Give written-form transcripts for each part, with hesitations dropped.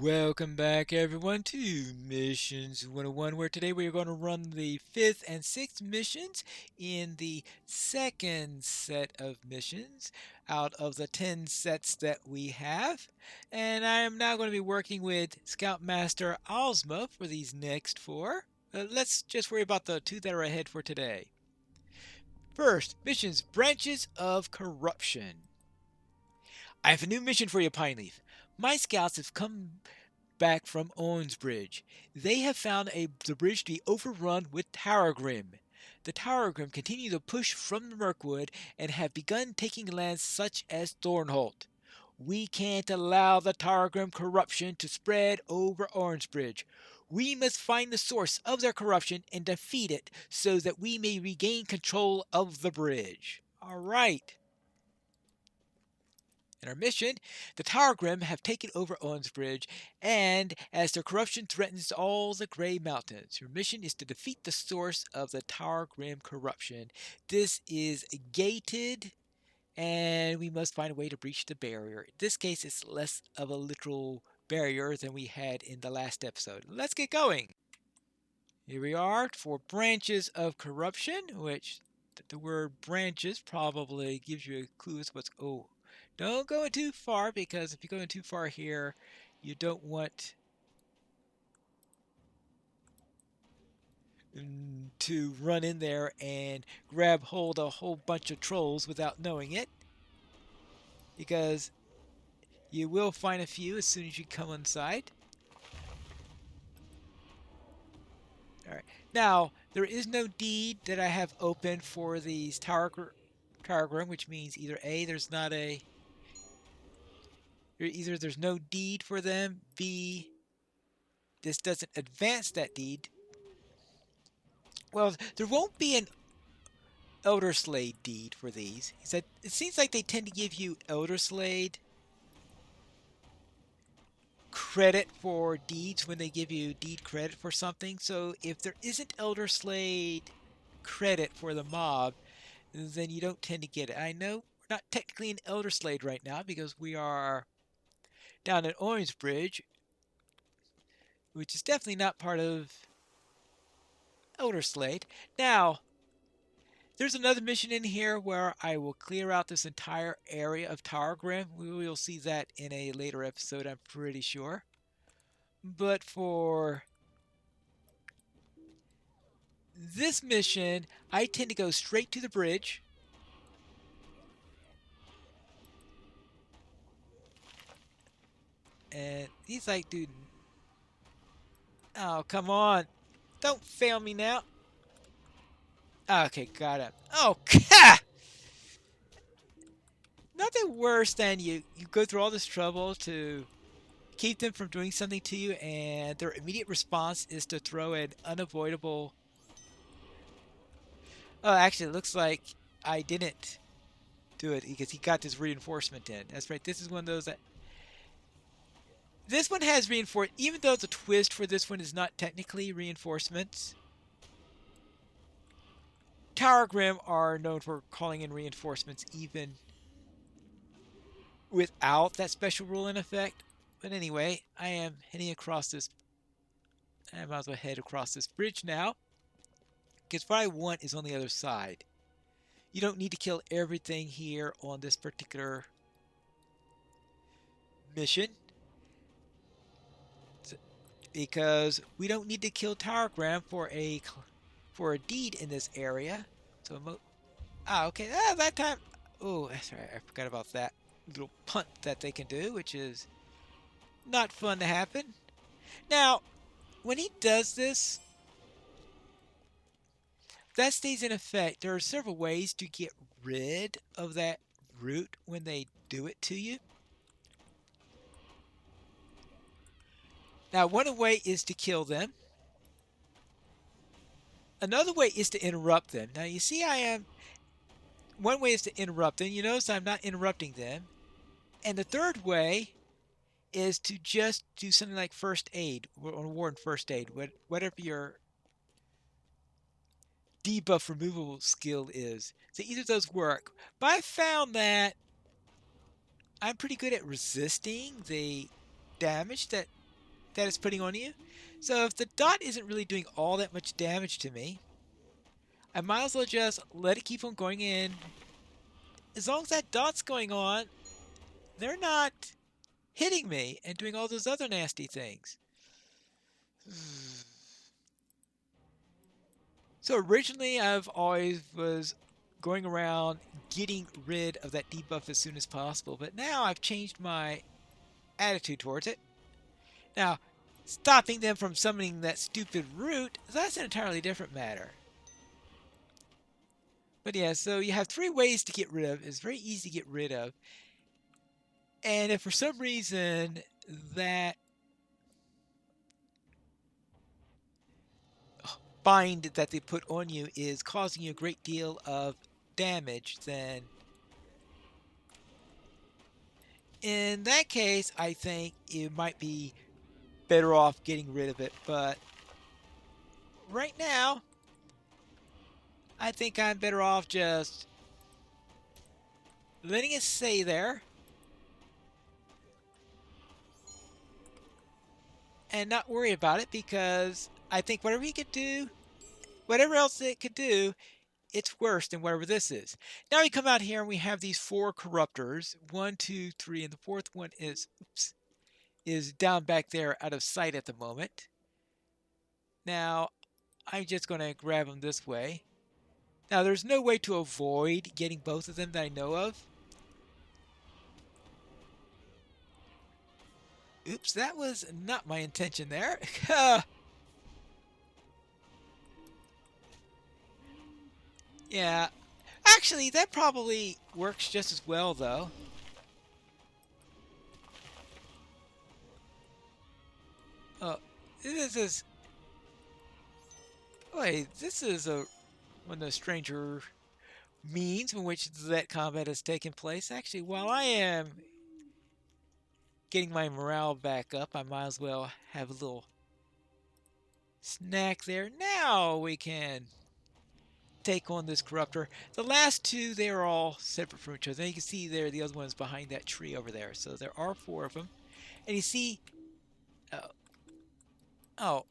Welcome back everyone to Missions 101, where today we are going to run the 5th and 6th missions in the second set of missions out of the 10 sets that we have. And I am now going to be working with Scoutmaster Ozma for these next 4. Let's just worry about the 2 that are ahead for today. First, missions Branches of Corruption. I have a new mission for you, Pineleaf. My scouts have come back from Owensbridge. They have found the bridge to be overrun with Tarragrim. The Tarragrim continue to push from the Mirkwood and have begun taking lands such as Thornholt. We can't allow the Tarragrim corruption to spread over Owensbridge. We must find the source of their corruption and defeat it so that we may regain control of the bridge. All right. In our mission, the Targrim have taken over Owensbridge, and as their corruption threatens all the Grey Mountains, your mission is to defeat the source of the Targrim corruption. This is gated, and we must find a way to breach the barrier. In this case, it's less of a literal barrier than we had in the last episode. Let's get going. Here we are for Branches of Corruption, which the word branches probably gives you a clue as what's. Oh, don't go too far, because if you're going too far here, you don't want to run in there and grab hold of a whole bunch of trolls without knowing it, because you will find a few as soon as you come inside. All right. Now, there is no deed that I have open for these Targrim, which means either A, there's no deed for them, B, this doesn't advance that deed. Well, there won't be an Elderslade deed for these. He said it seems like they tend to give you Elderslade credit for deeds when they give you deed credit for something. So if there isn't Elderslade credit for the mob, then you don't tend to get it. I know we're not technically in Elderslade right now because we are down at Orangebridge, which is definitely not part of Elderslade. Now, there's another mission in here where I will clear out this entire area of Targrim. We will see that in a later episode, I'm pretty sure. But for this mission, I tend to go straight to the bridge. And he's like, dude, oh, come on. Don't fail me now. Okay, got him. Oh, nothing worse than you go through all this trouble to keep them from doing something to you, and their immediate response is to throw an unavoidable. Oh, actually, it looks like I didn't do it because he got this reinforcement in. That's right. This is one of those that. This one has reinforcement, even though the twist for this one is not technically reinforcements. Targrim are known for calling in reinforcements even without that special rule in effect. But anyway, I am heading across this. I might as well head across this bridge now, because what I want is on the other side. You don't need to kill everything here on this particular mission, because we don't need to kill Targram for a deed in this area. So okay, that time. Oh, that's right. I forgot about that little punt that they can do, which is not fun to happen. Now, when he does this, that stays in effect. There are several ways to get rid of that root when they do it to you. Now, one way is to kill them. Another way is to interrupt them. Now, you see one way is to interrupt them. You notice I'm not interrupting them. And the third way is to just do something like first aid, on Warren first aid, whatever your debuff removal skill is. So either of those work. But I found that I'm pretty good at resisting the damage that that it's putting on you. So if the dot isn't really doing all that much damage to me, I might as well just let it keep on going in. As long as that dot's going on, they're not hitting me and doing all those other nasty things. So originally I've always was going around getting rid of that debuff as soon as possible, but now I've changed my attitude towards it. Now, stopping them from summoning that stupid root, that's an entirely different matter. But yeah, so you have 3 ways to get rid of. It's very easy to get rid of. And if for some reason that bind that they put on you is causing you a great deal of damage, then in that case, I think it might be better off getting rid of it. But right now, I think I'm better off just letting it stay there and not worry about it, because I think whatever he could do, whatever else it could do, it's worse than whatever this is. Now we come out here and we have these 4 corruptors, 1, 2, 3, and the 4th one is down back there out of sight at the moment. Now I'm just going to grab them this way. Now there's no way to avoid getting both of them that I know of. Oops, that was not my intention there. Yeah, actually that probably works just as well though. Oh, this is... Wait, this is one of the stranger means in which that combat has taken place. Actually, while I am getting my morale back up, I might as well have a little snack there. Now we can take on this corruptor. The last 2, they are all separate from each other. And you can see there, the other one's behind that tree over there. So there are 4 of them. And you see... Oh.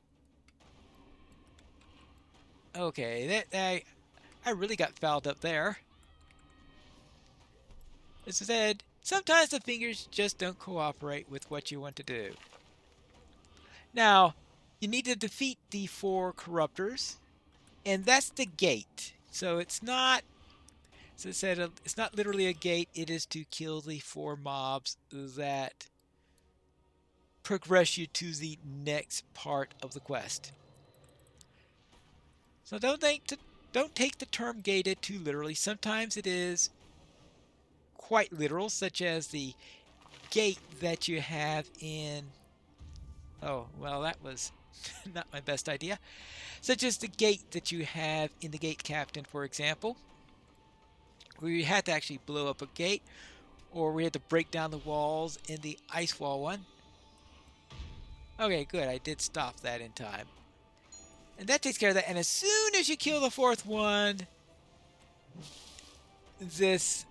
Okay, I really got fouled up there. As I said, sometimes the fingers just don't cooperate with what you want to do. Now, you need to defeat the 4 corruptors, and that's the gate. So it's not, as I said, it's not literally a gate. It is to kill the 4 mobs that progress you to the next part of the quest. So don't take the term gated too literally. Sometimes it is quite literal, such as the gate that you have in... Oh, well, that was not my best idea. Such as the gate that you have in the Gate Captain, for example, where you had to actually blow up a gate, or we had to break down the walls in the Ice Wall one. Okay, good. I did stop that in time. And that takes care of that. And as soon as you kill the 4th one, this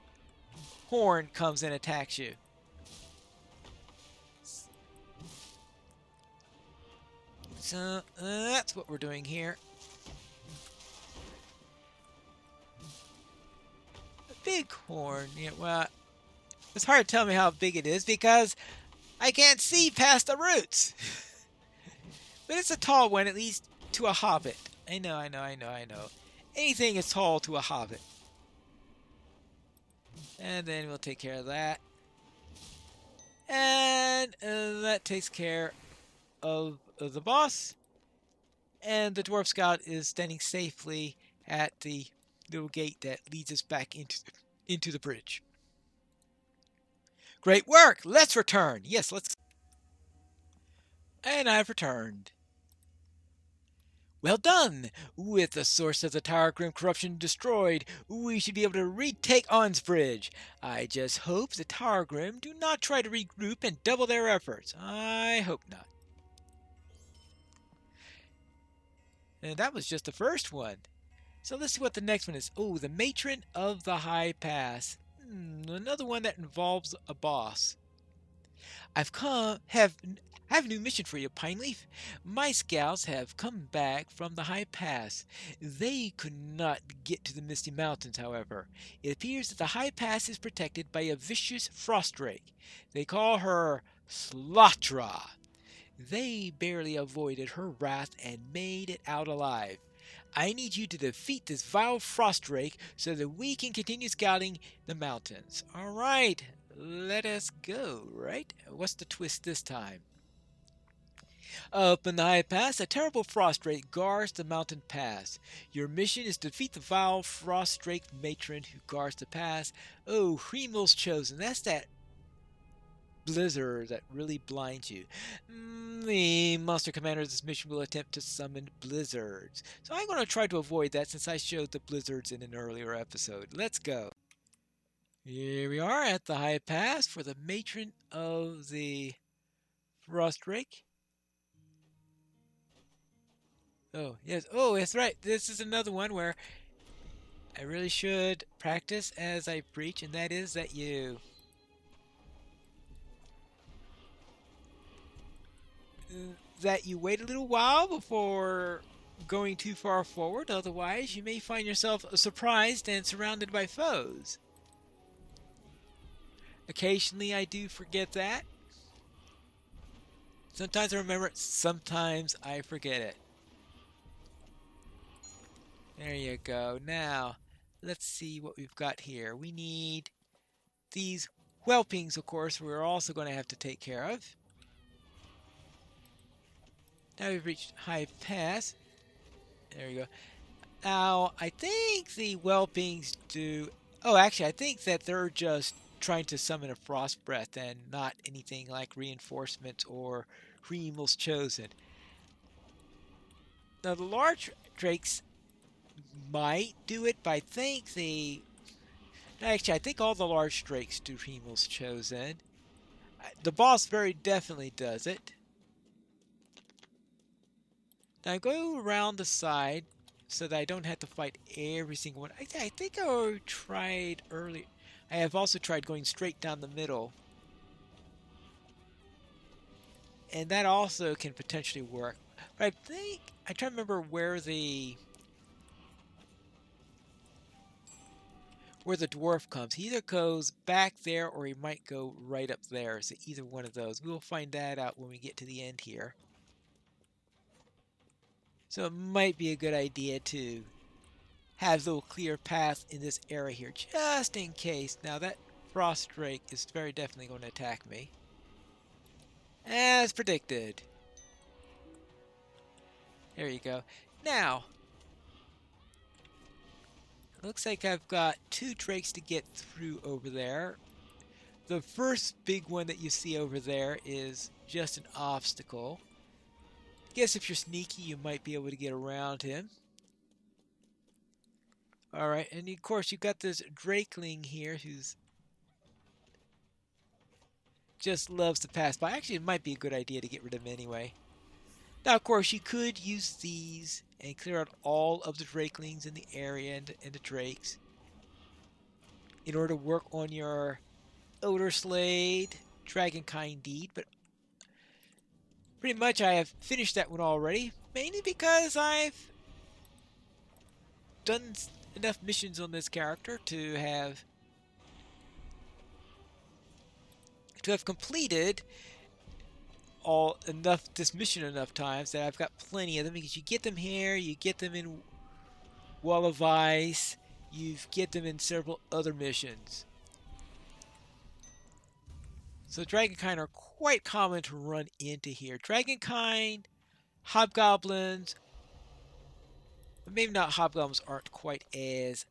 horn comes and attacks you. So that's what we're doing here. A big horn. Yeah, well, it's hard to tell me how big it is because I can't see past the roots. But it's a tall one, at least to a hobbit. I know. Anything is tall to a hobbit. And then we'll take care of that. And that takes care of the boss. And the Dwarf Scout is standing safely at the little gate that leads us back into the bridge. Great work! Let's return! Yes, let's... And I've returned. Well done! With the source of the Tower Grim corruption destroyed, we should be able to retake Onsbridge. I just hope the Tower Grim do not try to regroup and double their efforts. I hope not. And that was just the first one. So let's see what the next one is. Oh, the Matron of the High Pass. Another one that involves a boss. I I have a new mission for you, Pineleaf. My scouts have come back from the High Pass. They could not get to the Misty Mountains, however. It appears that the High Pass is protected by a vicious frost drake. They call her Slatra. They barely avoided her wrath and made it out alive. I need you to defeat this vile frost drake so that we can continue scouting the mountains. Alright, let us go, right? What's the twist this time? Up in the high pass, a terrible frost drake guards the mountain pass. Your mission is to defeat the vile frost drake matron who guards the pass. Oh, Hremel's chosen. That's that blizzard that really blinds you. The monster commander of this mission will attempt to summon blizzards. So I'm going to try to avoid that since I showed the blizzards in an earlier episode. Let's go. Here we are at the high pass for the matron of the frost drake. Oh, yes. Oh, that's right. This is another one where I really should practice as I preach, and that is that you wait a little while before going too far forward. Otherwise, you may find yourself surprised and surrounded by foes. Occasionally, I do forget that. Sometimes I remember it, sometimes I forget it. There you go. Now, let's see what we've got here. We need these whelpings, of course, we're also going to have to take care of. Now we've reached High Pass. There you go. Now, I think the whelpings do... Oh, actually, I think that they're just trying to summon a frost breath and not anything like reinforcements or Hremel's chosen. Now, the large drakes might do it, but I think the... Actually, I think all the large drakes do Hremel's chosen. The boss very definitely does it. Now I go around the side so that I don't have to fight every single one. I think I tried earlier. I have also tried going straight down the middle. And that also can potentially work. But I think, I try to remember where the dwarf comes. He either goes back there or he might go right up there. So either one of those. We'll find that out when we get to the end here. So it might be a good idea to have a little clear path in this area here, just in case. Now that frost drake is very definitely going to attack me. As predicted. There you go. Now, looks like I've got 2 drakes to get through over there. The first big one that you see over there is just an obstacle. Guess if you're sneaky, you might be able to get around him. Alright, and of course you've got this drakeling here who's just loves to pass by. Actually, it might be a good idea to get rid of him anyway. Now, of course, you could use these and clear out all of the drakelings in the area and the drakes in order to work on your Odor Slade Dragonkind deed, but pretty much I have finished that one already, mainly because I've done enough missions on this character to have completed this mission enough times that I've got plenty of them, because you get them here, you get them in Wall of Ice, you get them in several other missions. So Dragonkind are quite common to run into here. Dragonkind, Hobgoblins, but maybe not Hobgoblins aren't quite as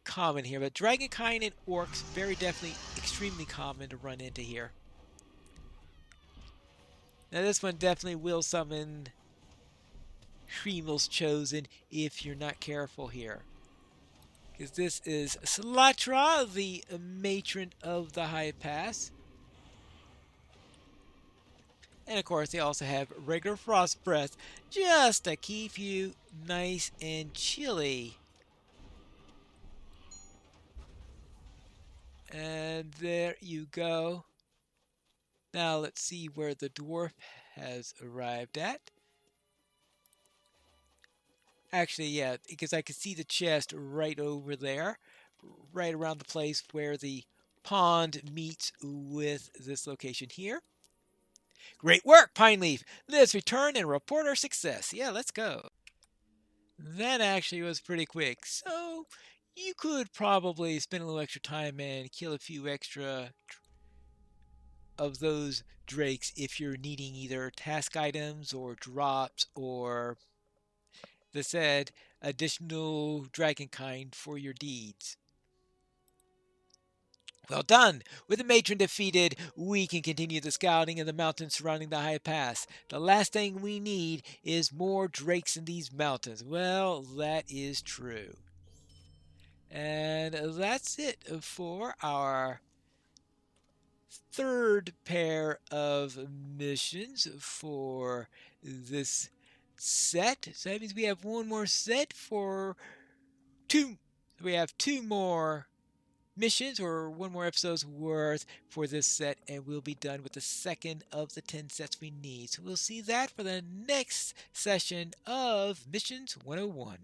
common here, but Dragonkind and Orcs very definitely extremely common to run into here. Now this one definitely will summon Hremel's chosen if you're not careful here. Because this is Slatra, the matron of the High Pass. And of course they also have regular frost breath just to keep you nice and chilly. And there you go. Now let's see where the dwarf has arrived at. Actually, yeah, because I could see the chest right over there, right around the place where the pond meets with this location here. Great work, Pine Leaf. Let's return and report our success. Yeah, let's go. That actually was pretty quick. So you could probably spend a little extra time and kill a few extra of those drakes if you're needing either task items or drops or, as I said, additional dragon kind for your deeds. Well done! With the Matron defeated, we can continue the scouting in the mountains surrounding the high pass. The last thing we need is more drakes in these mountains. Well, that is true. And that's it for our third pair of missions for this set. So that means we have one more set for two. We have two more missions or one more episode's worth for this set, and we'll be done with the second of the 10 sets we need. So we'll see that for the next session of Missions 101.